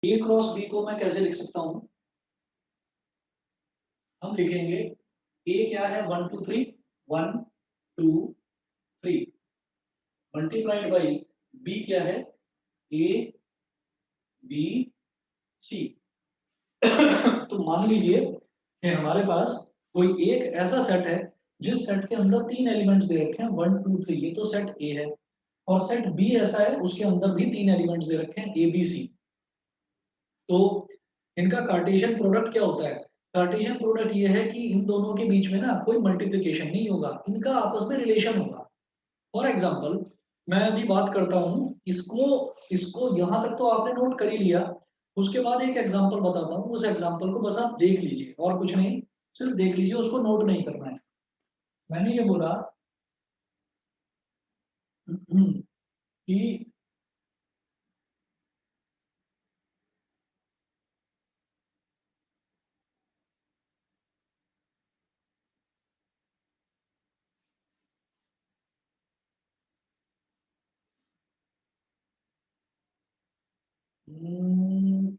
ए cross B को मैं कैसे लिख सकता हूँ? हम लिखेंगे ए क्या है 1 2 3 1 2 3 मल्टीप्लाइड बाई बी क्या है ए बी सी। तो मान लीजिए कि हमारे पास कोई एक ऐसा सेट है जिस सेट के अंदर तीन एलिमेंट्स दे रखे हैं 1 2 3, ये तो सेट ए है। और सेट बी ऐसा है उसके अंदर भी तीन एलिमेंट्स दे रखे हैं ए बी सी। तो इनका कार्टेशियन प्रोडक्ट क्या होता है? कार्टेशियन प्रोडक्ट ये है कि इन दोनों के बीच में ना कोई मल्टीप्लिकेशन नहीं होगा, इनका आपस में रिलेशन होगा। फॉर एग्जाम्पल मैं अभी बात करता हूँ इसको इसको यहाँ तक तो आपने नोट कर ही लिया। उसके बाद एक एग्जाम्पल बताता हूँ, उस एग्जाम्पल को बस आप देख लीजिए और कुछ नहीं, सिर्फ देख लीजिए, उसको नोट नहीं करना है। मैंने ये बोला कि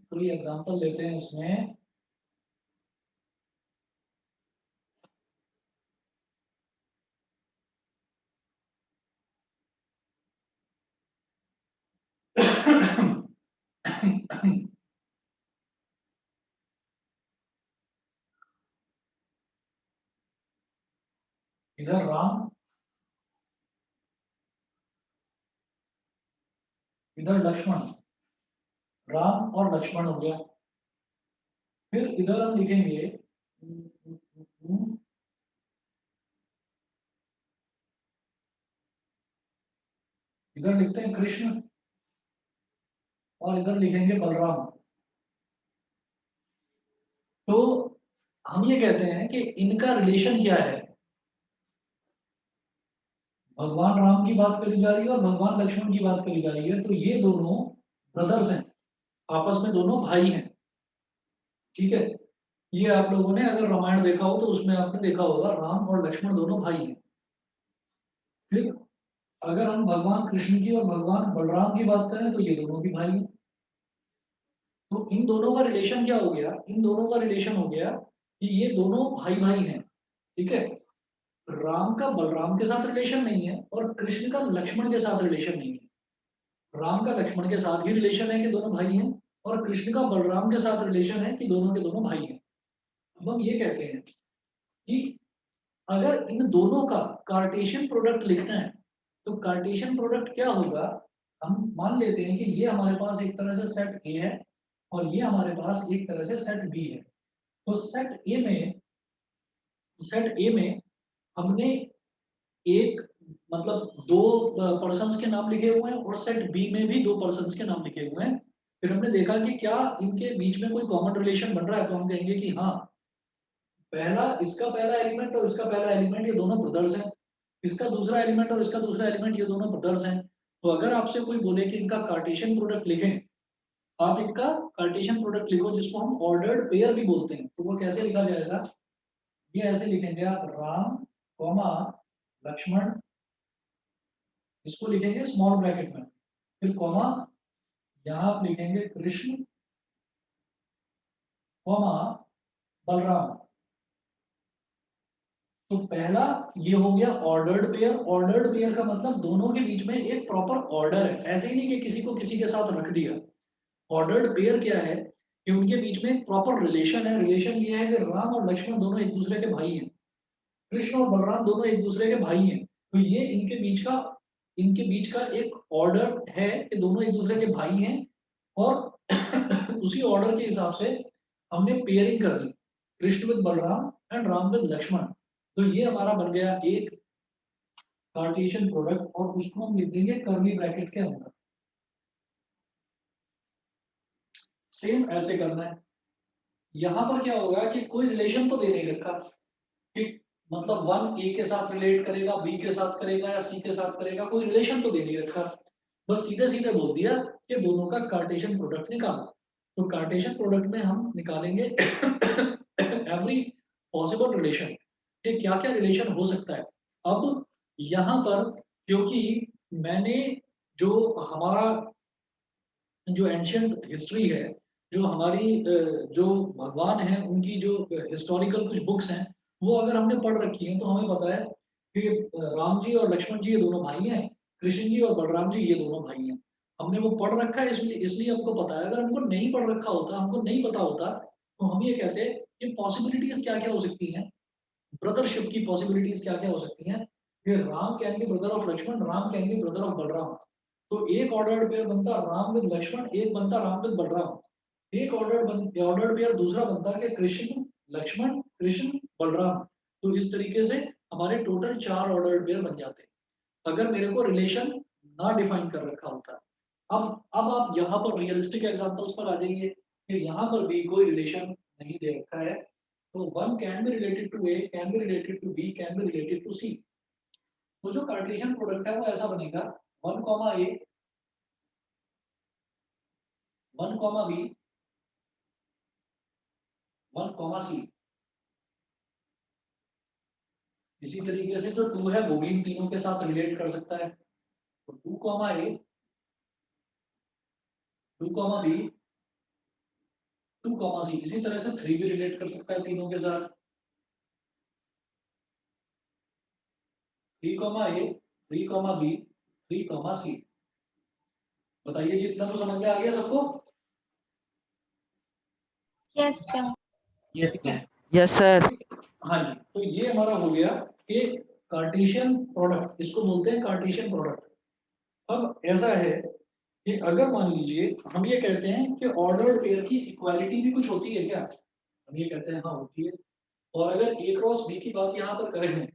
कोई एग्जाम्पल लेते हैं इसमें। इधर राम, इधर लक्ष्मण, राम और लक्ष्मण हो गया। फिर इधर हम लिखेंगे इधर लिखते हैं कृष्ण और इधर लिखेंगे बलराम। तो हम ये कहते हैं कि इनका रिलेशन क्या है? भगवान राम की बात करी जा रही है और भगवान लक्ष्मण की बात करी जा रही है, तो ये दोनों ब्रदर्स हैं, आपस में दोनों भाई हैं। ठीक है, ये आप लोगों ने अगर रामायण देखा हो तो उसमें आपने देखा होगा राम और लक्ष्मण दोनों भाई हैं। फिर अगर हम भगवान कृष्ण की और भगवान बलराम की बात करें तो ये दोनों भी भाई हैं। तो इन दोनों का रिलेशन क्या हो गया? इन दोनों का रिलेशन हो गया कि ये दोनों भाई भाई हैं। ठीक है, राम का बलराम के साथ रिलेशन नहीं है और कृष्ण का लक्ष्मण के साथ रिलेशन नहीं है। राम का लक्ष्मण के साथ ही रिलेशन है कि दोनों भाई हैं, और कृष्ण का बलराम के साथ रिलेशन है कि दोनों के दोनों भाई हैं। अब हम ये कहते हैं कि अगर इन दोनों का कार्टेशियन प्रोडक्ट लिखना है तो कार्टेशियन प्रोडक्ट क्या होगा? हम मान लेते हैं कि ये हमारे पास एक तरह से सेट ए है और ये हमारे पास एक तरह से सेट बी है। तो सेट ए में हमने एक मतलब दो पर्सन्स के नाम लिखे हुए हैं और सेट बी में भी दो पर्सन्स के नाम लिखे हुए हैं। फिर हमने देखा कि क्या इनके बीच में कोई कॉमन रिलेशन बन रहा है, तो हम कहेंगे कि हाँ, पहला इसका पहला एलिमेंट और इसका पहला एलिमेंट ये दोनों ब्रदर्स हैं, इसका दूसरा एलिमेंट और इसका दूसरा एलिमेंट ये दोनों ब्रदर्स हैं। तो अगर आपसे कोई बोले कि इनका कार्टेशियन प्रोडक्ट लिखें, आप इनका कार्टेशियन प्रोडक्ट लिखो जिसको हम ऑर्डर्ड पेयर भी बोलते हैं, तो वो कैसे लिखा जाएगा? ये ऐसे लिखेंगे आप, राम कॉमा लक्ष्मण, इसको लिखेंगे स्मॉल ब्रैकेट में, फिर कॉमा, यहाँ आप लिखेंगे कृष्ण कॉमा बलराम। तो पहला ये हो गया ऑर्डर्ड पेयर। ऑर्डर्ड पेयर का मतलब दोनों के बीच में एक प्रॉपर ऑर्डर है, ऐसे ही नहीं कि किसी को किसी के साथ रख दिया। ऑर्डर्ड पेयर क्या है कि उनके बीच में एक प्रॉपर रिलेशन है। रिलेशन ये है कि राम और लक्ष्मण दोनों एक दूसरे के भाई हैं, कृष्ण और बलराम दोनों एक दूसरे के भाई हैं। तो ये इनके बीच का एक ऑर्डर है कि दोनों एक दूसरे के भाई हैं। और उसी ऑर्डर के हिसाब से हमने पेयरिंग कर दी, Krishna with Balram and Ram with Lakshman. तो ये हमारा बन गया एक कार्टेशियन प्रोडक्ट और उसको हम लिख देंगे कर्ली ब्रैकेट के अंदर। सेम ऐसे करना है। यहाँ पर क्या होगा कि कोई रिलेशन तो दे नहीं रखा, ठीक, मतलब वन ए के साथ रिलेट करेगा, बी के साथ करेगा या सी के साथ करेगा, कोई रिलेशन तो दे नहीं रखा। बस सीधे सीधे बोल दिया कि दोनों का कार्टेशियन प्रोडक्ट निकालो। तो कार्टेशियन प्रोडक्ट में हम निकालेंगे एवरी पॉसिबल रिलेशन, कि क्या क्या रिलेशन हो सकता है। अब यहाँ पर क्योंकि मैंने जो हमारा जो एंशियंट हिस्ट्री है जो हमारी जो भगवान है उनकी जो हिस्टोरिकल कुछ बुक्स हैं वो अगर हमने पढ़ रखी हैं तो हमें पता है कि राम जी और लक्ष्मण जी ये दोनों भाई हैं, कृष्ण जी और बलराम जी ये दोनों भाई हैं। हमने वो पढ़ रखा है इसलिए इसलिए हमको पता है। अगर हमको नहीं पढ़ रखा होता, हमको नहीं पता होता, तो हम ये कहते कि पॉसिबिलिटीज क्या क्या हो सकती हैं, ब्रदरशिप की पॉसिबिलिटीज क्या क्या हो सकती हैं कि Ram can be brother of Lakshman, Ram can be brother of Balram. तो एक ऑर्डर्ड पेयर बनता राम विद लक्ष्मण, एक बनता राम विद बलराम। एक ऑर्डर्ड पेयर दूसरा बनता है कि कृष्ण लक्ष्मण कृष्ण बलराम। तो इस तरीके से हमारे टोटल 4 ऑर्डर्ड पेयर बन जाते हैं अगर मेरे को रिलेशन ना डिफाइन कर रखा होता। अब आप यहाँ पर रियलिस्टिक एग्जांपल्स पर आ जाइए कि यहाँ पर भी कोई रिलेशन नहीं दे रखा है। तो one can be related to A, can be related to B, can be related to C. तो जो कार्टेशियन प्रोडक्ट है वो ऐसा बनेगा 1 comma A, 1 comma B, 1 comma C. इसी तरीके से जो 2 है वो भी इन तीनों के साथ रिलेट कर सकता है। तो 2 कॉमा ए, 2 कॉमा बी, 2 कॉमा सी। इसी तरह से 3 भी रिलेट कर सकता है तीनों के साथ। 3 कॉमा ए, 3 कॉमा बी, 3 कॉमा सी। बताइए जी, इतना तो समझ में आ गया सबको? Yes sir. Yes sir. Yes sir. हाँ जी, तो ये हमारा हो गया कि कार्टेशियन प्रोडक्ट, इसको बोलते हैं कार्टेशियन प्रोडक्ट। अब ऐसा है कि अगर मान लीजिए हम ये कहते हैं कि ऑर्डर्ड पेयर की इक्वालिटी भी कुछ होती है क्या, हम ये कहते हैं हाँ होती है। और अगर ए क्रॉस बी की बात यहाँ पर करें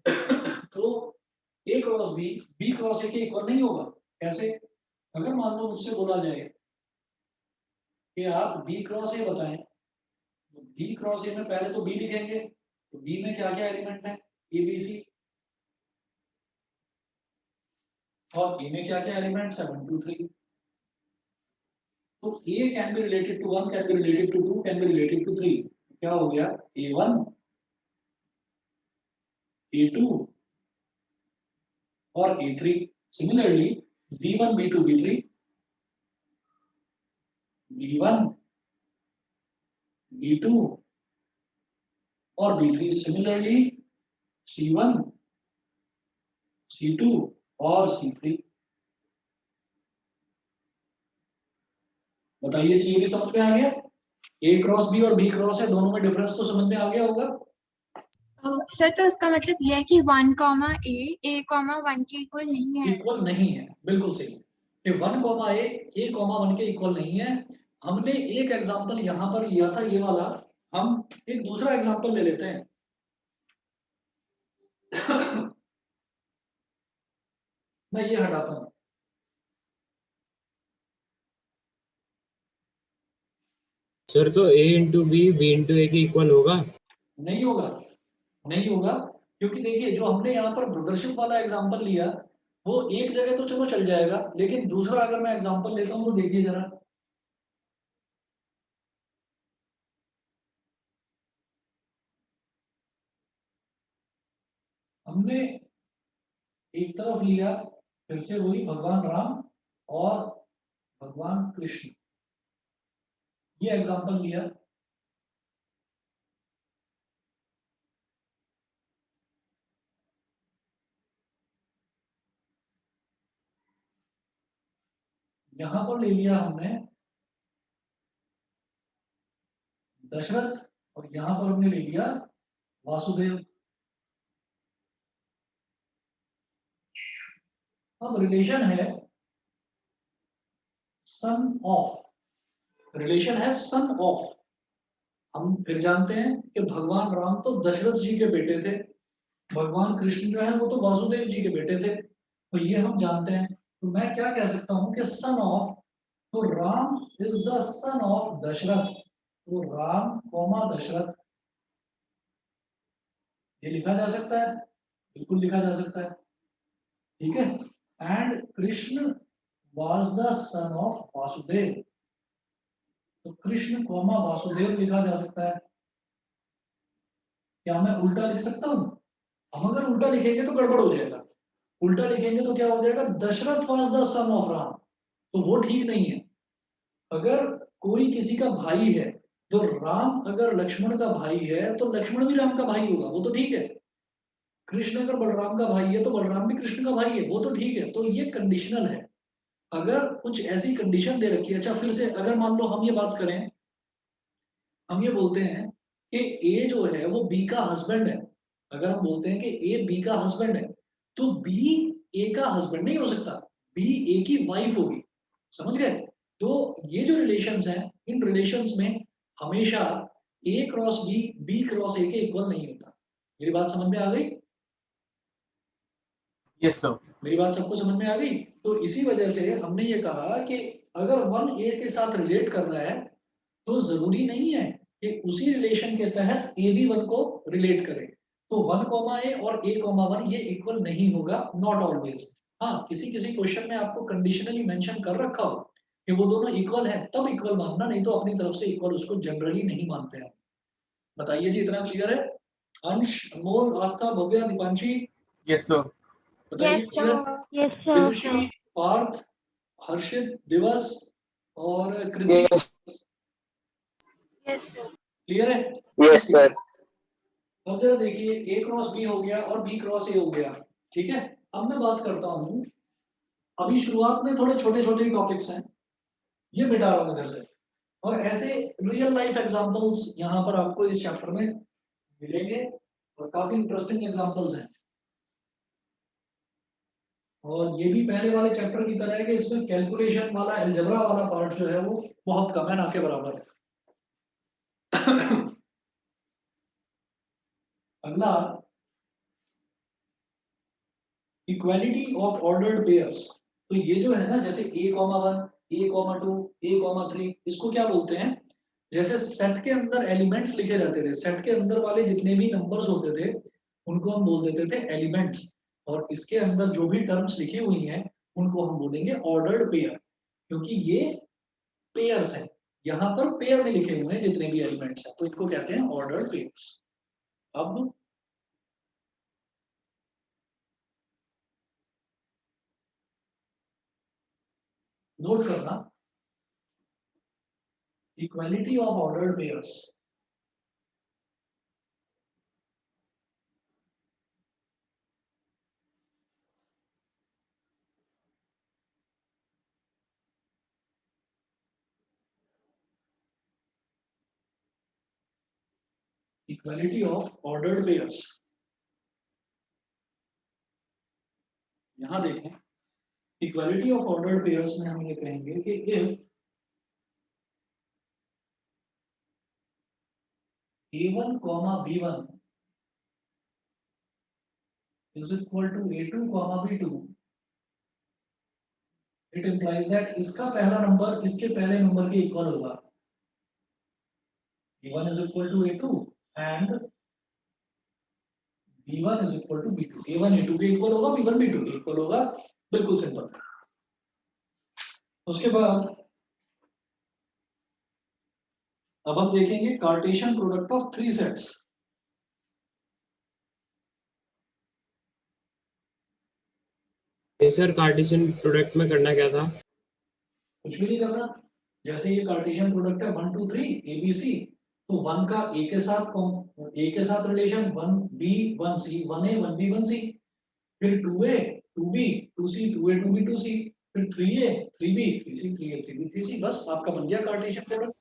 तो A cross B, B cross A के इक्वल नहीं होगा। कैसे? अगर मान लो मुझसे बोला जाए कि आप बी क्रॉस ए बताएं, तो बी क्रॉस ए में पहले तो बी लिखेंगे, तो बी में क्या क्या एलिमेंट है, ए बी सी। और ए में क्या क्या एलिमेंट्स है, 1 2 3। तो A can be related to 1, can be related to 2, can be related to 3। क्या हो गया, A1 A2 और A3। Similarly B1 B2 B3, B1 B2 और B3। सिमिलरली C1 C2 और C3। बताइए जी, ये भी समझ में आ गया? ए क्रॉस बी और बी क्रॉस है, दोनों में डिफरेंस तो समझ में आ गया होगा। सर तो उसका मतलब यह है कि 1 कॉमा ए कॉमा 1 के इक्वल नहीं है। इक्वल नहीं है, बिल्कुल सही। कि 1 कॉमा ए कॉमा 1 के इक्वल नहीं है। हमने एक एग्जांपल यहाँ पर लिया था ये वाला, हम एक दूसरा एग्जांपल ले लेते हैं। मैं ये हटाता हूँ। सर तो a into B, B into A के इक्वल होगा? नहीं होगा, नहीं होगा, क्योंकि देखिए जो हमने यहाँ पर ब्रदरशिप वाला एग्जांपल लिया वो एक जगह तो चलो चल जाएगा, लेकिन दूसरा अगर मैं एग्जांपल लेता हूँ तो देखिए जरा। हमने एक तरफ लिया फिर से वही भगवान राम और भगवान कृष्ण, ये एग्जांपल लिया। यहां पर ले लिया हमने दशरथ और यहां पर हमने ले लिया वासुदेव। अब रिलेशन है सन ऑफ, रिलेशन है सन ऑफ। हम फिर जानते हैं कि भगवान राम तो दशरथ जी के बेटे थे, भगवान कृष्ण जो है वो तो वासुदेव जी के बेटे थे, तो ये हम जानते हैं। तो मैं क्या कह सकता हूँ कि सन ऑफ, तो Ram is the son of Dashrath. तो राम कौमा दशरथ, ये लिखा जा सकता है, बिल्कुल लिखा जा सकता है। ठीक है। And Krishna was the son of Vasudev, तो कृष्ण कौमा वासुदेव लिखा जा सकता है। क्या मैं उल्टा लिख सकता हूँ? हम अगर उल्टा लिखेंगे तो गड़बड़ हो जाएगा। उल्टा लिखेंगे तो क्या हो जाएगा, Dasharath was the son of Ram, तो वो ठीक नहीं है। अगर कोई किसी का भाई है, तो राम अगर लक्ष्मण का भाई है तो लक्ष्मण भी राम का भाई होगा, वो तो ठीक है। कृष्ण अगर बलराम का भाई है तो बलराम भी कृष्ण का भाई है, वो तो ठीक है। तो ये कंडीशनल है। अगर कुछ ऐसी कंडीशन दे रखी है, अच्छा फिर से अगर मान लो हम ये बात करें, हम ये बोलते हैं कि ए जो है वो बी का हस्बैंड है, अगर हम बोलते हैं कि ए बी का हस्बैंड है, तो बी ए का हस्बैंड नहीं हो सकता, बी ए की वाइफ होगी। समझ गए? तो ये जो रिलेशंस हैं, इन रिलेशंस में हमेशा A cross B, B cross A के इक्वल नहीं होता। मेरी बात समझ में आ गई? Yes sir. मेरी बात सबको समझ में आ गई? तो इसी वजह से हमने ये कहा कि अगर वन ए के साथ रिलेट कर रहा है तो जरूरी नहीं है कि उसी रिलेशन के तहत ए भी वन को रिलेट करे। तो वन कॉमा ए और ए कॉमा वन ये इक्वल नहीं होगा, नॉट ऑलवेज। हाँ, किसी किसी क्वेश्चन में आपको कंडीशनली मेंशन कर रखा हो कि वो दोनों इक्वल है, तब इक्वल मानना, नहीं तो अपनी तरफ से इक्वल उसको जनरली नहीं मानते हैं। बताइए जी, इतना क्लियर है? अंश, अनमोल, आस्था, भव्या, दीपांशी, यस सर। बताइए Yes, clear? sir. Yes, sir. विदुषी, पार्थ, हर्षित, दिवस और कृति, Yes, Yes, sir. क्लियर है? yes, sir. अब जरा देखिए, ए क्रॉस बी हो गया और बी क्रॉस ए हो गया, ठीक है। अब मैं बात करता हूँ, अभी शुरुआत में थोड़े छोटे छोटे टॉपिक्स हैं, ये मिटा रहा हूँ इधर से, और ऐसे रियल लाइफ एग्जांपल्स यहाँ पर आपको इस चैप्टर में मिलेंगे और काफी इंटरेस्टिंग एग्जांपल्स हैं। और ये भी पहले वाले चैप्टर की तरह है कि इसमें कैलकुलेशन वाला, अलजेब्रा वाला पार्ट जो है वो बहुत कम है, ना के बराबर है। अगला, इक्वालिटी ऑफ ऑर्डर्ड पेयर्स। तो ये जो है ना, जैसे a comma 1, a comma 2, a comma 3, इसको क्या बोलते हैं? जैसे सेट के अंदर एलिमेंट्स लिखे रहते थे, सेट के अंदर वाले जितने भी नंबर्स होते थे उनको हम बोल देते थे एलिमेंट्स, और इसके अंदर जो भी टर्म्स लिखी हुई हैं उनको हम बोलेंगे ऑर्डर्ड पेयर, क्योंकि ये पेयर्स हैं। यहाँ पर पेयर में लिखे हुए हैं जितने भी एलिमेंट्स हैं, तो इनको कहते हैं ऑर्डर्ड पेयर्स। अब नोट करना, equality of ordered pairs. Equality of ordered pairs, यहां देखें, इक्वालिटी ऑफ ऑर्डर्ड पेयर्स में हम ये कहेंगे कि if a1 comma b1 is equal to a2 comma b2, it implies that इसका पहला नंबर इसके पहले नंबर के इक्वल होगा। a1 is equal to a2 and b1 is equal to b2, a1 a2 के इक्वल होगा, b1 b2 के equal होगा, बिल्कुल सिंपल। उसके बाद अब हम देखेंगे Cartesian product of three sets. Sir Cartesian product में करना क्या था? कुछ भी नहीं करना, जैसे ये कार्टेशियन प्रोडक्ट है 1 2 3 ABC, तो 1 का ए के साथ relation 1B 1C 1A 1B 1C, फिर 2A 2B 2C 2A 2B 2C, फिर 3A 3B 3C 3A 3B 3C, बस आपका बन गया कार्टेशियन प्रोडक्ट।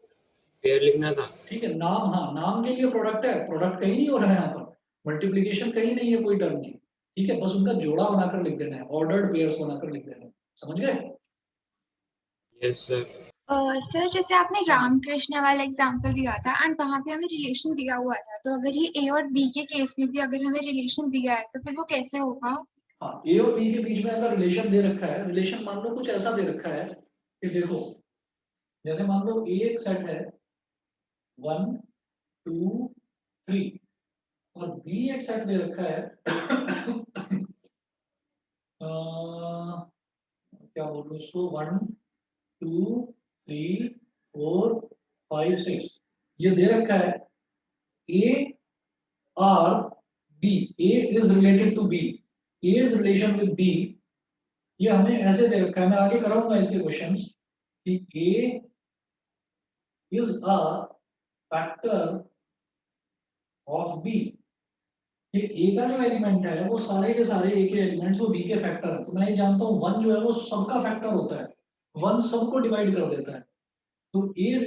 पेयर लिखना था। ठीक है, नाम, हाँ नाम के लिए प्रोडक्ट है, प्रोडक्ट कहीं नहीं हो रहा है यहाँ पर, मल्टीप्लीकेशन कहीं नहीं है कोई टर्म की, ठीक है, बस उनका जोड़ा बनाकर लिख देना है, ऑर्डर्ड पेयर्स बनाकर लिख देना है, समझ गए? Yes sir. सर जैसे आपने रामकृष्ण वाला एग्जांपल दिया था एंड वहाँ पे हमें रिलेशन दिया हुआ था, तो अगर ये ए और बी के केस में भी अगर हमें रिलेशन दिया है तो फिर वो कैसे होगा? हाँ, ए और बी के बीच में अगर रिलेशन दे रखा है, रिलेशन मान लो कुछ ऐसा दे रखा है कि देखो, जैसे मान लो ए एक सेट है 1 2 3 और बी एक सेट दे रखा है क्या बोलूं इसको, 1 2 3 4 5 6, ये दे रखा है A R B, A is related to B, A is relation with B, ये हमें ऐसे दे रखा है, मैं आगे कराऊंगा इसके क्वेश्चंस कि A is a factor of B. ये ए का जो एलिमेंट है वो सारे के सारे ए के एलिमेंट्स वो बी के फैक्टर है। तो मैं ये जानता हूँ वन जो है वो सबका फैक्टर होता है, वन सबको डिवाइड कर देता है। तो ए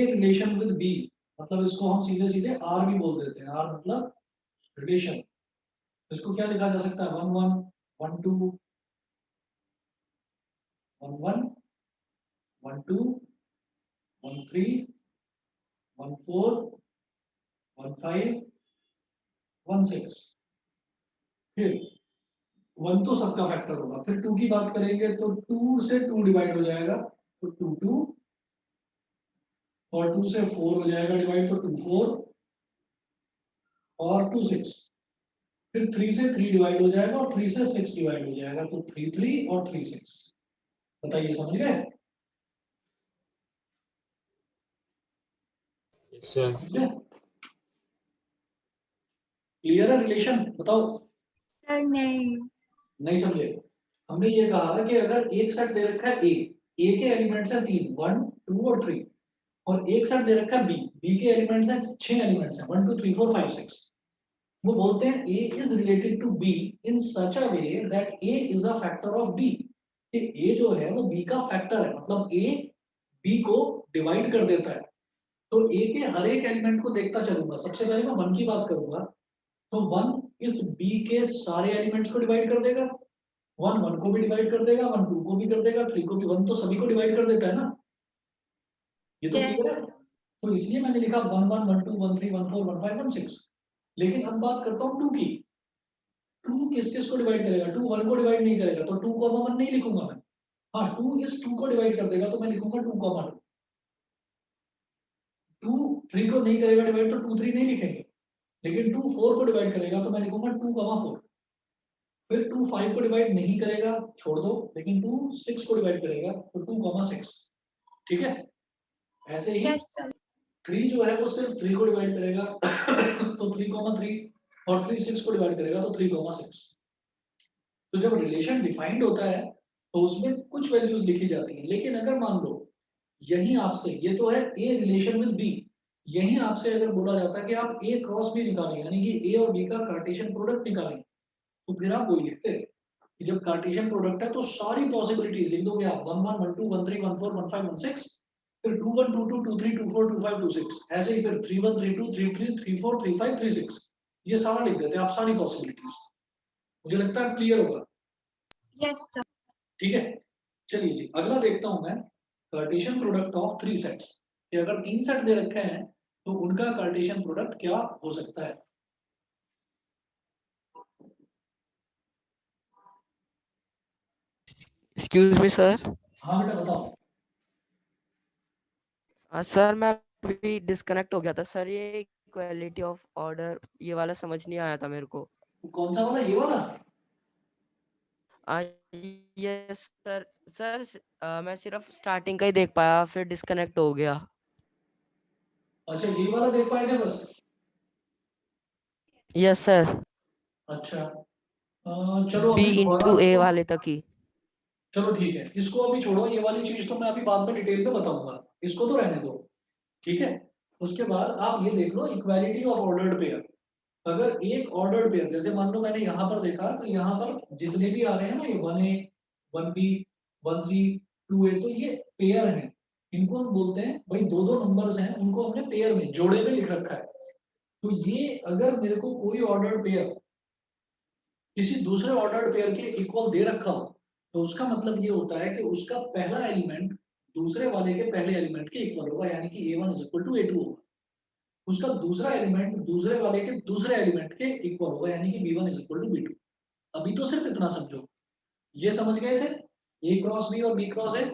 रिलेशन विद बी, मतलब इसको हम सीधे सीधे आर भी बोल देते हैं। आर मतलब रिलेशन। इसको क्या लिखा जा सकता है? One one, one two, one one, one two, one three, one four, one five, one six. फिर वन तो सबका फैक्टर होगा। फिर टू की बात करेंगे तो टू से टू डिवाइड हो जाएगा तो टू टू, और टू से फोर हो जाएगा डिवाइड तो टू फोर, और टू सिक्स। फिर थ्री से थ्री डिवाइड हो जाएगा और थ्री से सिक्स डिवाइड हो जाएगा तो थ्री थ्री और थ्री सिक्स। बताइए, समझ गए? Yes, sir. समझे? क्लियर है रिलेशन? बताओ। सर नहीं। नहीं समझे? हमने ये कहा कि अगर एक सेट दे रखा है ए के एलिमेंट्स है तीन, वन टू और थ्री, और एक सेट दे रखा है बी के एलिमेंट्स हैं छह एलिमेंट्स हैं, one two three four five six. वो बोलते हैं A is related to B in such a way that A is a factor of B. कि ए जो है वो बी का फैक्टर है, मतलब ए बी को डिवाइड कर देता है। तो ए के हर एक एलिमेंट को देखता चलूंगा। सबसे पहले मैं वन की बात करूंगा तो वन इस बी के सारे एलिमेंट्स को डिवाइड कर देगा। वन वन को भी डिवाइड कर देगा, वन टू को भी कर देगा, थ्री को भी। वन तो सभी को डिवाइड कर देता है ना, ये तो क्लियर यस। है। तो इसलिए मैंने लिखा one one, one two, one three, one four, one five, one six. लेकिन अब बात करता हूँ टू की। टू किस किस को डिवाइड करेगा? टू वन को डिवाइड नहीं करेगा तो टू कॉमा वन नहीं लिखूंगा मैं। हाँ, टू इस टू को डिवाइड कर देगा तो मैं लिखूंगा two comma two. Two three को नहीं करेगा डिवाइड तो टू थ्री नहीं लिखेंगे। लेकिन टू फोर को डिवाइड करेगा तो मैं लिखूंगा टू कॉमा फोर। फिर टू फाइव को डिवाइड नहीं करेगा, छोड़ दो, लेकिन टू सिक्स को डिवाइड करेगा तो टू कॉमा सिक्स। ठीक है? ऐसे ही यस सर। थ्री जो है वो सिर्फ थ्री को डिवाइड करेगा तो थ्री कॉमा थ्री, और थ्री सिक्स को डिवाइड करेगा तो थ्री कॉमा सिक्स। तो जब रिलेशन डिफाइंड होता है तो उसमें कुछ वैल्यूज लिखी जाती हैं। लेकिन अगर मान लो यही आपसे, ये तो है ए रिलेशन विद बी, यही आपसे अगर बोला जाता है कि आप ए क्रॉस बी निकालें, यानी कि ए और बी का कार्टेशियन प्रोडक्ट निकालें, तो फिर आप वही लिखते हैं कि जब कार्टेशियन प्रोडक्ट है तो सारी पॉसिबिलिटीज लिख दोगे आप, one one, one two, one three, one four, one five, one six. फिर two one, two two, two three, two four, two five, two six, ऐसे ही फिर three one, three two, three three, three four, three five, three six. ये सारा लिख देते हैं आप, सारी पॉसिबिलिटीज। मुझे लगता है क्लियर होगा। Yes sir. ठीक है, चलिए जी अगला देखता हूं मैं। Cartesian product of three sets, कि अगर तीन सेट दे रखे हैं तो उनका कार्टेशियन प्रोडक्ट क्या हो सकता है। Excuse me sir. हाँ बेटा बताओ। सर मैं अभी डिस्कनेक्ट हो गया था सर। ये इक्वालिटी ऑफ ऑर्डर ये वाला समझ नहीं आया था मेरे को। कौन सा वाला? ये वाला? Yes sir. सर मैं सिर्फ स्टार्टिंग का ही देख पाया, फिर डिस्कनेक्ट हो गया। अच्छा, ये वाला देख पाए थे बस? Yes sir. अच्छा, चलो बी अभी दोबारा इंटू ए इसको, वाले तक ही। चलो ठीक है, इसको अभी छोड़ो। ये वाली चीज तो मैं अभी बाद में डिटेल में बताऊंगा, इसको तो रहने दो। ठीक है, उसके बाद आप ये देख लो इक्वालिटी ऑफ ऑर्डर्ड पेयर। अगर एक ऑर्डर्ड पेयर, जैसे मान लो मैंने यहाँ पर देखा तो यहाँ पर जितने भी आ रहे हैं ना, ये one A, one B, one C, two A, तो ये पेयर हैं। इनको हम बोलते हैं भाई, दो दो नंबर्स हैं, उनको हमने पेयर में जोड़े में लिख रखा है। तो ये अगर मेरे को कोई ऑर्डर्ड पेयर किसी दूसरे ऑर्डर्ड पेयर के इक्वल दे रखा हो तो उसका मतलब ये होता है कि उसका पहला एलिमेंट दूसरे वाले के पहले एलिमेंट के इक्वल होगा, यानी कि a1 is equal to a2 होगा। उसका दूसरा एलिमेंट दूसरे वाले के दूसरे एलिमेंट के इक्वल होगा, यानी कि b1 is equal to b2। अभी तो सिर्फ इतना समझो। ये समझ गए थे a क्रॉस b और b क्रॉस a?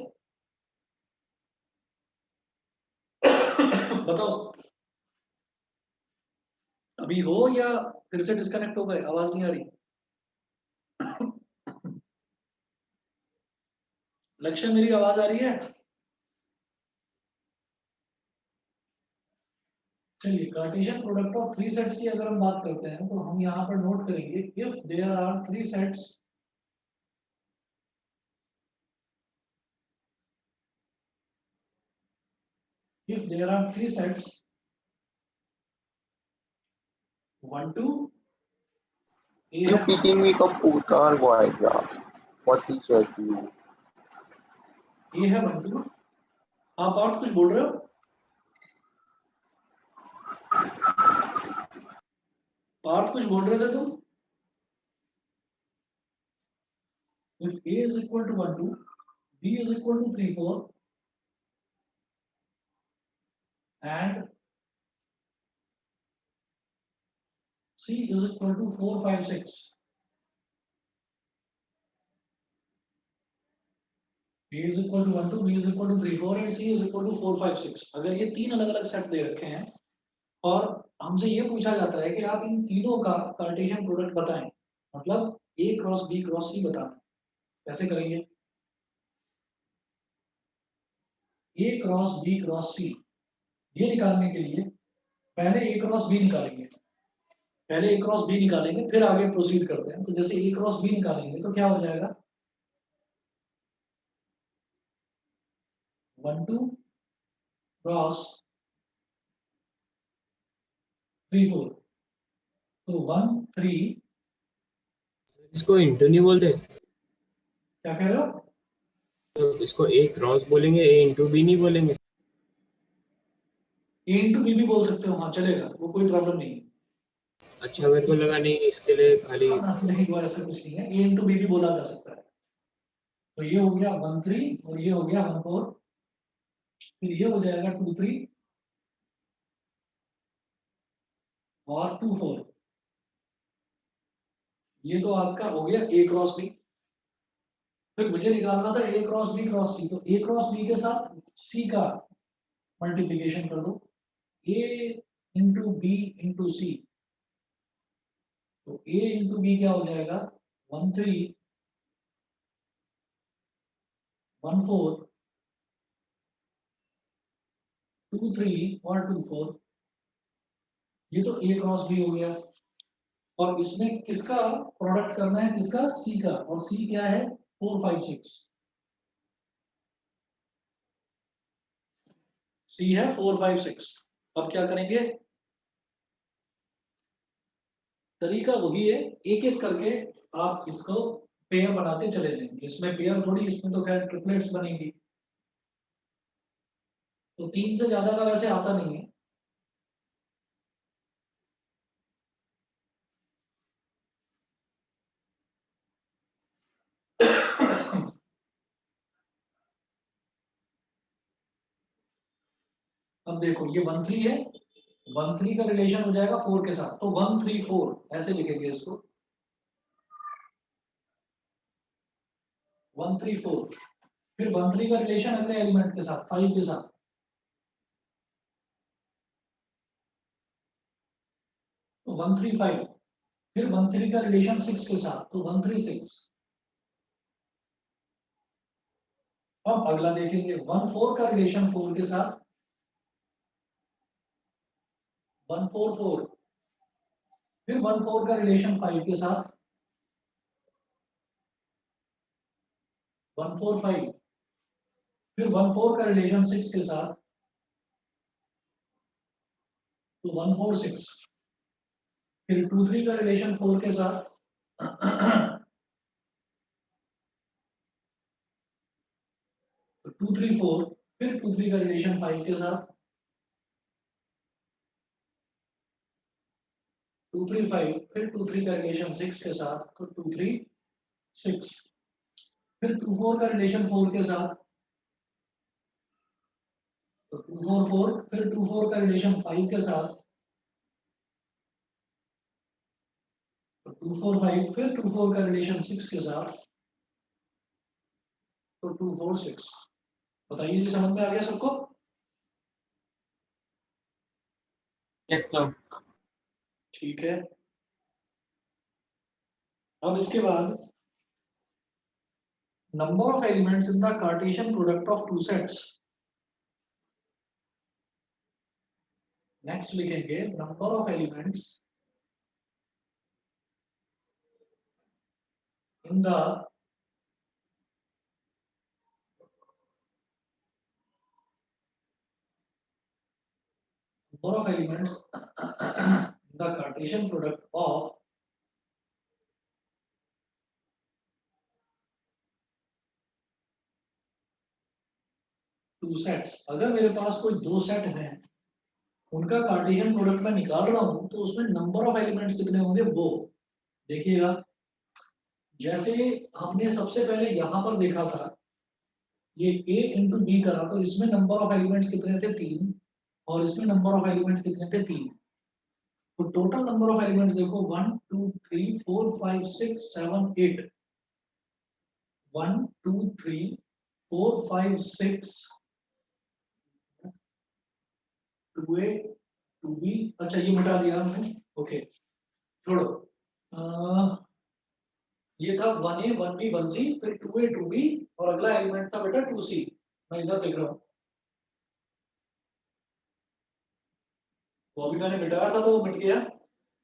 बताओ अभी हो या फिर से डिस्कनेक्ट हो गए, आवाज नहीं आ रही? लक्ष्य, मेरी आवाज आ रही है? चलिए, Cartesian product of three sets की अगर हम बात करते हैं तो हम यहाँ पर नोट करेंगे, if there are three sets if there are three sets 1 2 A You है picking me computer boy यार what is you A है 1 2 आप और कुछ बोल रहे हो पार्थ कुछ बोल रहे थे तुम if A is equal to 1 2 B is equal to 3 4 and C is equal to 4 5 6 B is equal to 1 2 B is equal to 3 4 and C is equal to 4 5 6 अगर ये तीन अलग अलग सेट दे रखे हैं और हमसे ये पूछा जाता है कि आप इन तीनों का कार्टेशियन प्रोडक्ट बताएं मतलब A cross B cross C बताना कैसे करेंगे A cross B cross C ये निकालने के लिए पहले A क्रॉस B निकालेंगे पहले A क्रॉस B निकालेंगे फिर आगे प्रोसीड करते हैं तो जैसे A क्रॉस B निकालेंगे तो क्या हो जाएगा 1 2 क्रॉस 3 4 तो 1 3 इसको इंटू नहीं बोलते क्या कह रहे हो तो इसको ए क्रॉस बोलेंगे ए इंटू बी नहीं बोलेंगे A इंटू बी भी बोल सकते हो हाँ चलेगा वो कोई प्रॉब्लम नहीं है अच्छा मेरे को लगा नहीं इसके लिए खाली नहीं वो ऐसा कुछ नहीं है A इंटू बी भी बोला जा सकता है तो ये हो गया 1 3 और ये हो गया 1 4 फिर ये हो जाएगा 2 3 और 2 4 ये तो आपका हो गया A क्रॉस बी फिर मुझे निकालना था A क्रॉस बी क्रॉस सी तो A क्रॉस बी के साथ C का मल्टीप्लिकेशन कर दो A इंटू बी इंटू सी तो A इंटू बी क्या हो जाएगा 1 3 1 4 2 3 और 2 4 ये तो A क्रॉस बी हो गया और इसमें किसका प्रोडक्ट करना है किसका C का और C क्या है 4 5 6 C है 4 5 6 अब क्या करेंगे तरीका वही है एक एक करके आप इसको पेयर बनाते चले जाएंगे इसमें पेयर थोड़ी इसमें तो खैर ट्रिपलेट्स बनेंगी तो 3 से ज्यादा का वैसे आता नहीं है अब देखो ये 1 3 है 1 3 का रिलेशन हो जाएगा 4 के साथ तो 1 3 4 ऐसे लिखेंगे इसको 1 3 4 फिर 1 3 का रिलेशन अगले एलिमेंट के साथ 5 के साथ तो 1 3 5 फिर 1 3 का रिलेशन 6 के साथ तो 1 3 6 अब अगला देखेंगे 1 4 का रिलेशन 4 के साथ 1 4 4 फिर 1 4 का रिलेशन 5 के साथ 1 4 5 फिर 1 4 का रिलेशन 6 के साथ तो 1 4 6 फिर 2 3 का रिलेशन 4 के साथ तो 2 3 4 फिर 2 3 का रिलेशन 5 के साथ 2 3 5 फिर 2 3 का रिलेशन 6 के साथ तो 2 3 6 फिर 2 4 का रिलेशन 4 के साथ तो 2 4 4 फिर 2 4 का रिलेशन 5 के साथ तो 2 4 5 फिर 2 4 का रिलेशन 6 के साथ तो 2 4 6 बताइए जी समझ में आ गया सबको यस सर ठीक है अब इसके बाद number of elements in the Cartesian product of two sets next लिखेंगे number of elements in the number of elements the Cartesian product of two sets। अगर मेरे पास कोई दो सेट हैं, उनका कार्टेशियन प्रोडक्ट मैं निकाल रहा हूं, तो उसमें नंबर ऑफ एलिमेंट्स कितने होंगे वो देखिएगा। जैसे हमने सबसे पहले यहां पर देखा था, ये a इंटू बी करा, तो इसमें नंबर ऑफ एलिमेंट्स कितने थे 3, और इसमें नंबर ऑफ एलिमेंट्स कितने थे 3। तो टोटल नंबर ऑफ एलिमेंट्स देखो 1 2 3 4 5 6 7 8, 1 2 3 4 5 6 2a 2b। अच्छा ये मिटा दिया हमने, ओके छोड़ो। ये था 1a 1b 1c, फिर 2a 2b, और अगला एलिमेंट था बेटा 2c। मैं इधर लिख रहा हूँ, वो अभी मैंने मिटाया था तो वो मिट गया।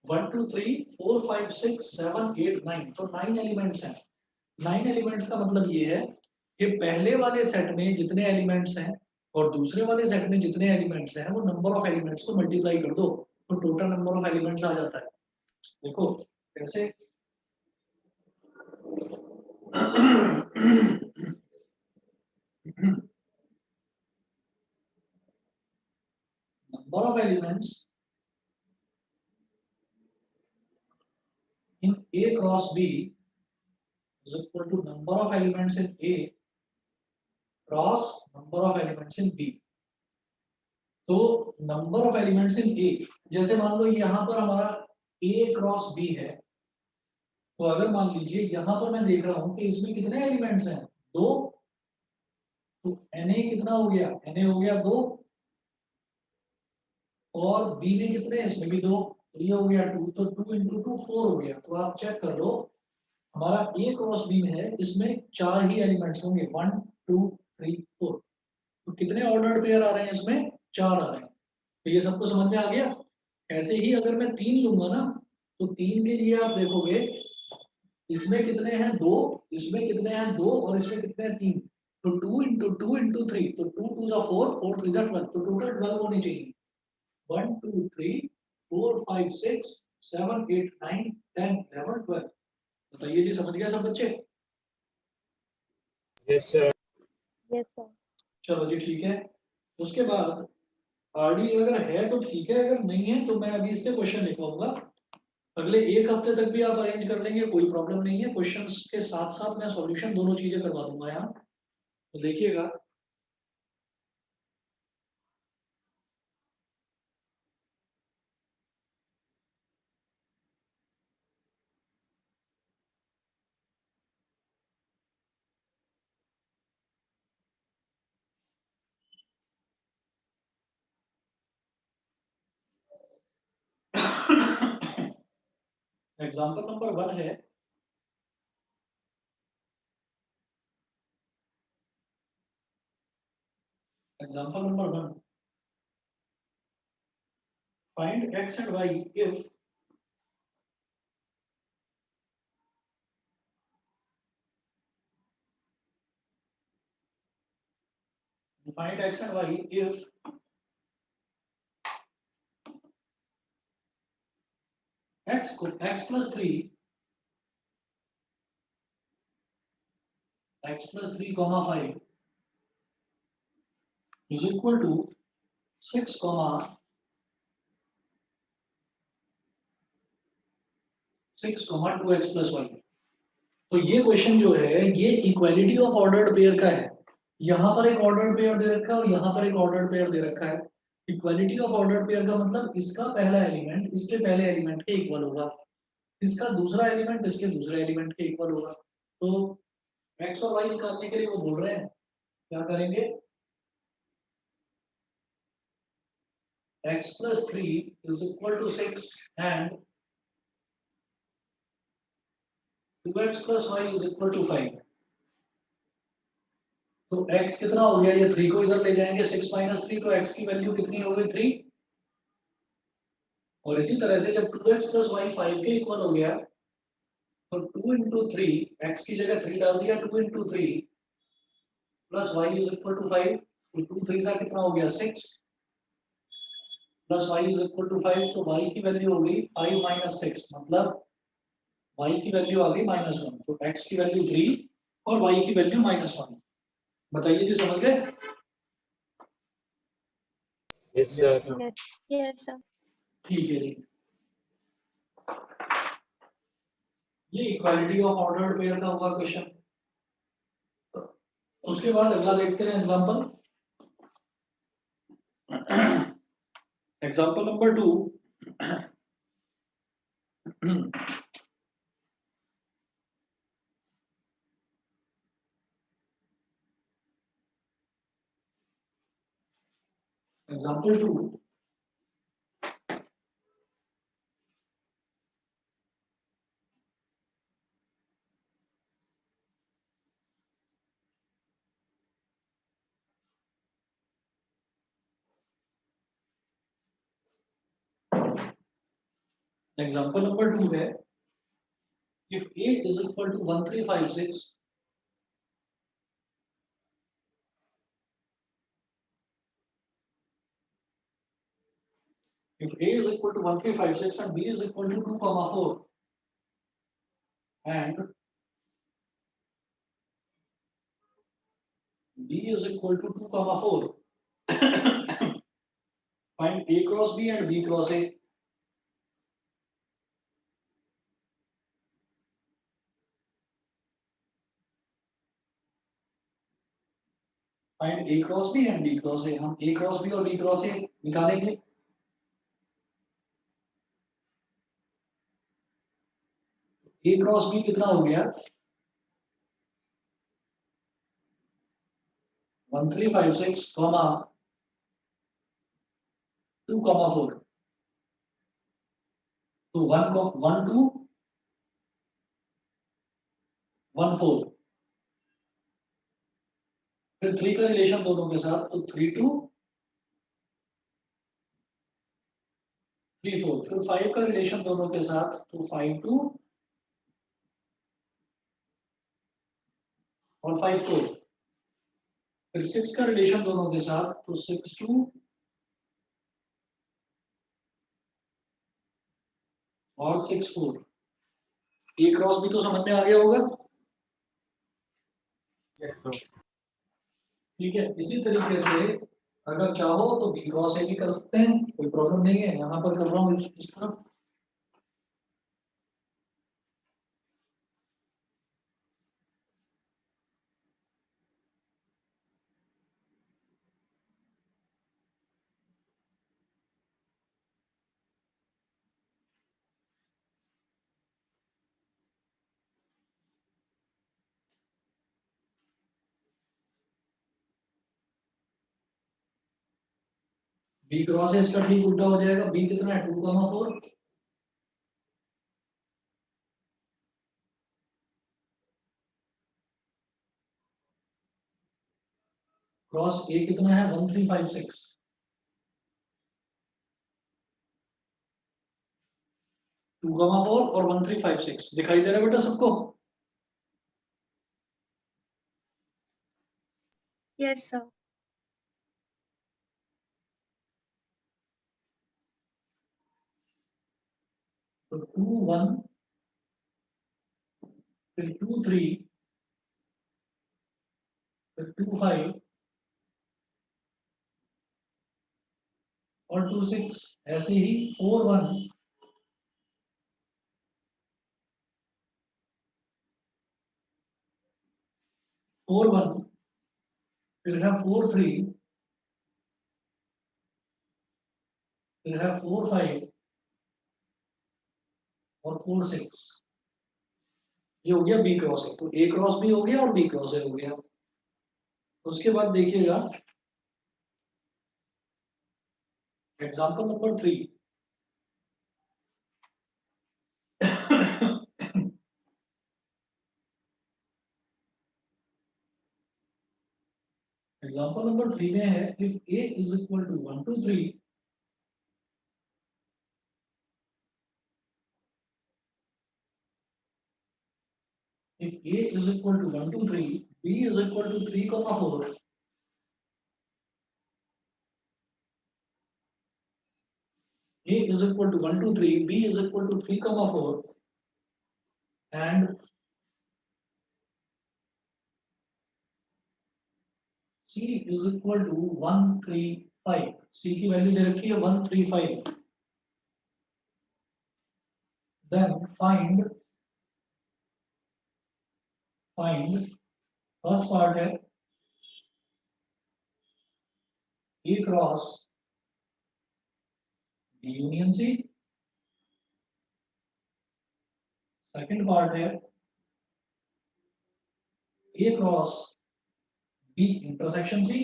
1 2 3 4 5 6 7 8 9, तो 9 एलिमेंट्स हैं। 9 एलिमेंट्स का मतलब ये है कि पहले वाले सेट में जितने एलिमेंट्स हैं और दूसरे वाले सेट में जितने एलिमेंट्स हैं, वो नंबर ऑफ एलिमेंट्स को मल्टीप्लाई कर दो, तो टोटल नंबर ऑफ एलिमेंट्स आ जाता है। देखो कैसे number of elements in A cross B is equal to number of elements in A cross number of elements in B। तो number of elements in A, जैसे मान लो यहाँ पर हमारा A क्रॉस B है, तो अगर मान लीजिए यहाँ पर मैं देख रहा हूँ कि इसमें कितने एलिमेंट्स हैं 2, तो Na कितना हो गया, Na हो गया 2, और B में कितने, इसमें भी 2, तो ये हो गया 2, तो 2 इंटू 2 4 हो गया। तो आप चेक कर लो, हमारा A क्रॉस B में है, इसमें 4 ही एलिमेंट्स होंगे 1 2 3 4, तो कितने ऑर्डर्ड पेयर आ रहे हैं इसमें, 4 आ रहे हैं। तो ये सबको समझ में आ गया। ऐसे ही अगर मैं 3 लूंगा ना, तो 3 के लिए आप देखोगे इसमें कितने हैं 2, इसमें कितने हैं 2, और इसमें कितने हैं 3, तो 2 इंटू 2 इंटू 3, तो 2 2 जा 4 4 3 जा 12, तो टोटल 12 होने चाहिए। 1 2 3 4 5 6 7 8 9 10 11 12। बताइए जी, समझ गया सब बच्चे? Yes, sir. Yes, sir. चलो जी ठीक है। उसके बाद आरडी अगर है तो ठीक है, अगर नहीं है तो मैं अभी इसके क्वेश्चन लिखवाऊंगा। अगले एक हफ्ते तक भी आप अरेंज कर देंगे, कोई प्रॉब्लम नहीं है। क्वेश्चंस के साथ साथ मैं सॉल्यूशन दोनों चीजें करवा दूंगा यहाँ, तो देखिएगा। एग्जाम्पल नंबर 1 है, example number 1, find x and y if find x and y if x plus 3 comma 5 is equal to 6 comma 2x plus y। तो ये क्वेश्चन जो है ये इक्वालिटी ऑफ ऑर्डर्ड पेयर का है। यहाँ पर एक ऑर्डर्ड पेयर दे रखा है और यहाँ पर एक ऑर्डर्ड पेयर दे रखा है। इक्वालिटी ऑफ ऑर्डर्ड पेयर का मतलब इसका पहला एलिमेंट इसके पहले एलिमेंट के इक्वल होगा, इसका दूसरा एलिमेंट इसके दूसरे एलिमेंट के इक्वल होगा। तो x और y निकालने के लिए वो बोल रहे हैं, क्या करेंगे, x plus 3 is equal to 6 and 2x plus y is equal to 5। तो x कितना हो गया, ये 3 को इधर ले जाएंगे, 6 minus 3, तो x की वैल्यू कितनी हो गई 3। और इसी तरह से जब 2x plus y 5 के इक्वल हो गया, तो 2 into 3, x की जगह 3 डाल दिया, 2 into 3 plus y is equal to 5, तो 2 3 सा कितना हो गया 6, plus y is equal to 5, तो y की वैल्यू हो गई 5 माइनस 6, मतलब y की वैल्यू आ गई -1, तो x की वैल्यू 3 और y की वैल्यू -1। बताइए जी, समझ गए? Yes, Yes, sir. sir. Yes, sir. ठीक है जी, ये इक्वालिटी ऑफ ऑर्डर्ड पेयर का हुआ क्वेश्चन। उसके बाद अगला देखते हैं example. Example number 2। Example 2, example number 2 है, if a is equal to 1356 if a is equal to 1356 and b is equal to 2 comma 4 and b is equal to 2 comma 4, find a cross b and b cross a। Find a cross b and b cross a। हम a cross b और b cross a निकालेंगे। a cross b कितना हो गया? 1356 comma 2 comma 4, तो 1 2 1 4, फिर 3 का relation दोनों के साथ, तो 3 2 3 4, फिर 5 का रिलेशन दोनों के साथ, तो 5 2 और 5 4, फिर 6 का रिलेशन दोनों के साथ, तो 6 2 और 6 4। a क्रॉस b तो समझ में आ गया होगा। Yes, sir. ठीक है, इसी तरीके से अगर चाहो तो बी क्रॉस ए भी कर सकते हैं, कोई प्रॉब्लम नहीं है। यहाँ पर कर रहा हूँ इस तरफ। बी क्रॉस ए इसका ठीक उल्टा हो जाएगा। बी कितना है? 2 कॉमा 4। क्रॉस ए कितना है? 1356। 2 कॉमा 4 और 1356 दिखाई दे रहा है बेटा सबको? Yes, sir. तो 2 1, फिर 2 3, फिर 2 5 और 2 6, ऐसे ही 4 1, 4 1, फिर है 4 3, फिर है 4 5 और 4 6। ये हो गया बी क्रॉस ए। तो ए क्रॉस बी हो गया और बी क्रॉस ए हो गया। उसके बाद देखिएगा एग्जाम्पल नंबर 3। एग्जाम्पल नंबर 3 में है, if a is equal to 1 2 3 if a is equal to 1 2 3, b is equal to 3 comma 4, A is equal to 1, 2, 3, B is equal to 3, 4, and C is equal to 1, 3, 5. C की value दे रखी है 1, 3, 5. Then find first part है A cross B union C. Second part है A cross B intersection C.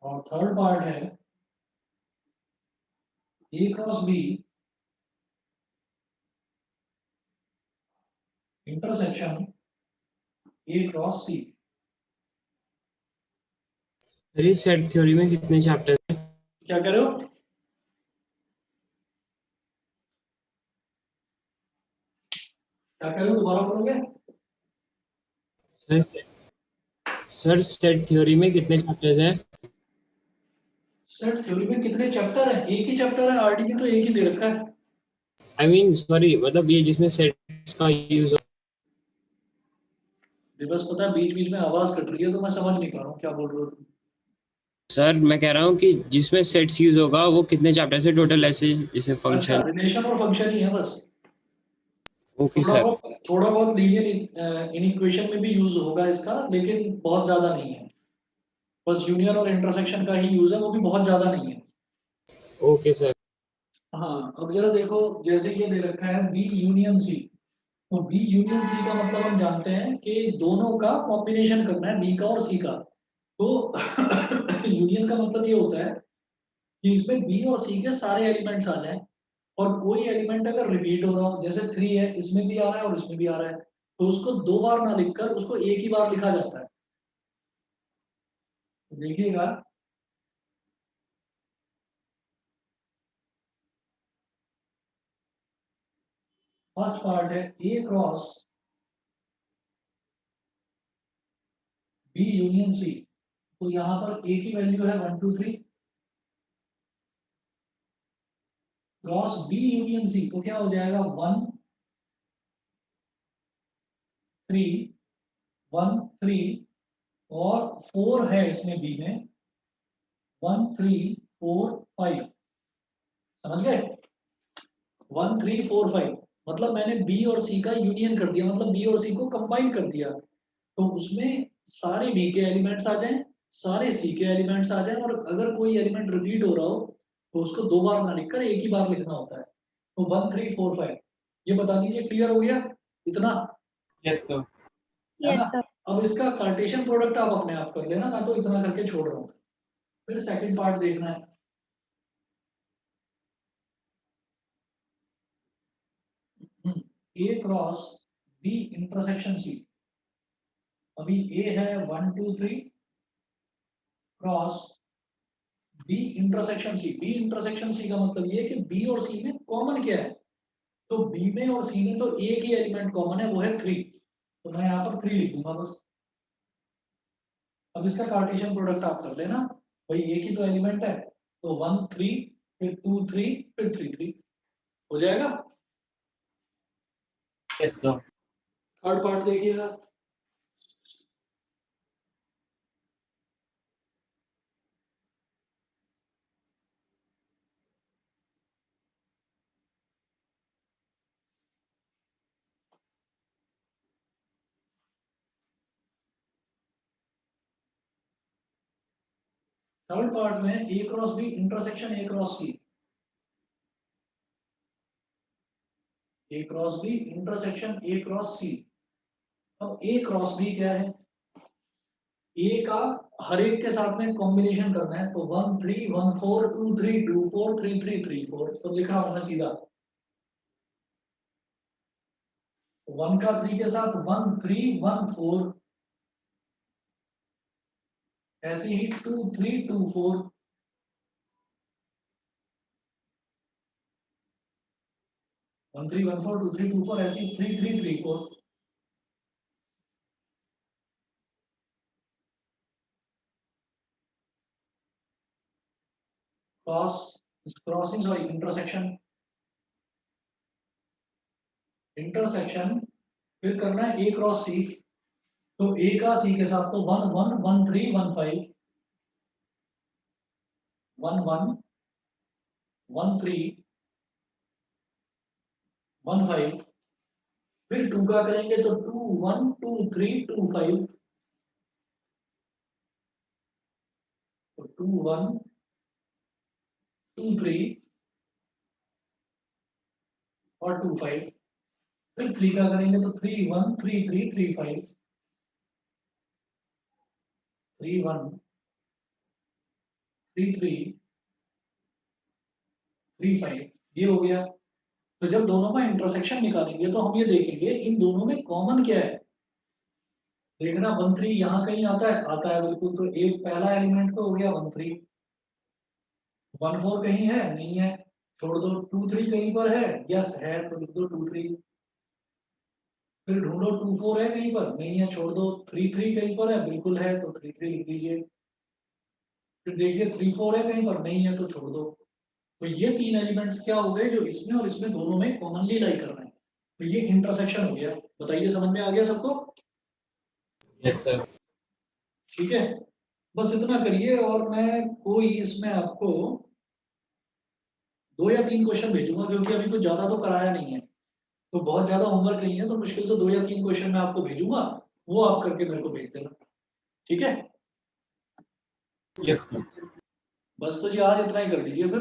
और third part है A cross B intersection A cross C. Sir ये set theory में कितने चैप्टर हैं? क्या कह रहे हो? क्या कह रहे हो? दोबारा करोगे? सर सेट थ्योरी में कितने चैप्टर्स हैं? सेट थ्योरी में कितने चैप्टर हैं? एक ही चैप्टर है, आरडी में तो एक ही दे रखा है। आई मीन सॉरी, मतलब ये जिसमें सेट्स का यूज दिवस पता है बीच बीच में आवाज कट रही है तो मैं समझ नहीं पा रहा हूँ क्या बोल रहे हो तुम। सर मैं कह रहा हूँ कि जिसमें सेट्स यूज होगा वो कितने चैप्टर से टोटल, ऐसे जैसे अच्छा, फंक्शन। रिलेशन और फंक्शन ही है बस। Okay sir. थोड़ा बहुत लीनियर इन इक्वेशन में भी यूज होगा इसका, लेकिन बहुत ज्यादा नहीं है। बस यूनियन और इंटरसेक्शन का ही यूज है, वो भी बहुत ज्यादा नहीं है। Okay sir. हाँ, अब जरा देखो, जैसे ये दे रखा है बी यूनियन सी, तो बी यूनियन सी का मतलब हम जानते हैं कि दोनों का कॉम्बिनेशन करना है, बी का और सी का। तो यूनियन का मतलब ये होता है कि इसमें बी और सी के सारे एलिमेंट्स आ जाएं, और कोई एलिमेंट अगर रिपीट हो रहा हो, जैसे 3 है, इसमें भी आ रहा है और इसमें भी आ रहा है, तो उसको दो बार ना लिखकर उसको एक ही बार लिखा जाता है। तो देखिएगा, फर्स्ट पार्ट है A cross B union C. तो यहाँ पर ए की वैल्यू है 1, 2, 3, क्रॉस बी यूनियन सी तो क्या हो जाएगा 1, 3, 1, 3 और 4 है इसमें बी में, 1, 3, 4, 5। समझ गए? 1, 3, 4, 5 मतलब मैंने बी और सी का यूनियन कर दिया, मतलब बी और सी को कंबाइन कर दिया। तो उसमें सारे बी के एलिमेंट्स आ जाएं, सारे सी के एलिमेंट्स आ जाएं, और अगर कोई एलिमेंट रिपीट हो रहा हो तो उसको दो बार ना लिखकर एक ही बार लिखना होता है। तो 1, 3, 4, 5 ये बता दीजिए, क्लियर हो गया इतना? Yes, sir. है ना? अब इसका कार्टेशियन प्रोडक्ट आप अपने आप कर लेना, मैं तो इतना करके छोड़ रहा हूँ। फिर सेकंड पार्ट देखना है। A cross B intersection C. अभी ए है 1, 2, 3 cross B intersection C. B intersection C का मतलब ये है कि बी और सी में कॉमन क्या है। तो बी में और सी में तो एक ही एलिमेंट कॉमन है, वो है 3। तो मैं यहाँ पर 3 लिख दूंगा बस। अब इसका कार्टेशियन प्रोडक्ट आप कर लेना, भाई एक ही तो एलिमेंट है, तो 1, 3 फिर 2, 3 फिर 3, 3 हो जाएगा। Yes, sir. थर्ड पार्ट देखिएगा। थर्ड पार्ट में A cross B intersection A cross C. A cross B intersection A cross C. अब ए क्रॉस बी क्या है? ए का हर एक के साथ में कॉम्बिनेशन करना है, तो 1, 3, 1, 4, 2, 3, 2, 4, 3, 3, 3, 4 तो लिखा हमने सीधा। 1 का 3 के साथ 1, 3, 1, 4, ऐसे ही 2, 3, 2, 4, 1, 3, 1, 4, 2, 3, 2, 4 ऐसे ही 3, 3, 3, 4। क्रॉसिंग सॉरी इंटरसेक्शन फिर करना है A क्रॉस C। तो A का C के साथ तो 1 1 1 3 1 5 1 1 1 3 1 5। फिर 2 का करेंगे तो 2 1 2 3 2 5। तो 2 1 2 3 और 2 5। फिर 3 का करेंगे तो 3 1 3 3 3 5 3 1 3 3 3 5। ये हो गया। तो जब दोनों का इंटरसेक्शन निकालेंगे तो हम ये देखेंगे इन दोनों में कॉमन क्या है। देखना 1 3 यहाँ कहीं आता है बिल्कुल। तो एक पहला एलिमेंट तो हो गया 1 3। 1 4 कहीं है नहीं है, छोड़ दो। 2 3 कहीं पर है, यस है तो लिख दो 2 3। फिर ढूंढो 2 4 है कहीं पर, नहीं है, छोड़ दो। 3 3 कहीं पर है, बिल्कुल है तो 3 3 लिख दीजिए। फिर देखिए 3 4 है कहीं पर, नहीं है तो छोड़ दो। तो ये 3 एलिमेंट्स क्या हो गए जो इसमें और इसमें दोनों में कॉमनली लाई कर रहे हैं। तो ये इंटरसेक्शन हो गया। बताइए समझ में आ गया सबको? Yes, sir. ठीक है, बस इतना करिए। और मैं कोई इसमें आपको 2 या 3 क्वेश्चन भेजूंगा क्योंकि अभी कुछ ज्यादा तो कराया नहीं है, तो बहुत ज्यादा होमवर्क नहीं है, तो मुश्किल से 2 या 3 क्वेश्चन मैं आपको भेजूंगा, वो आप करके मेरे को भेज देना। ठीक है, Yes, sir. बस तो जी आज इतना ही कर लीजिए फिर।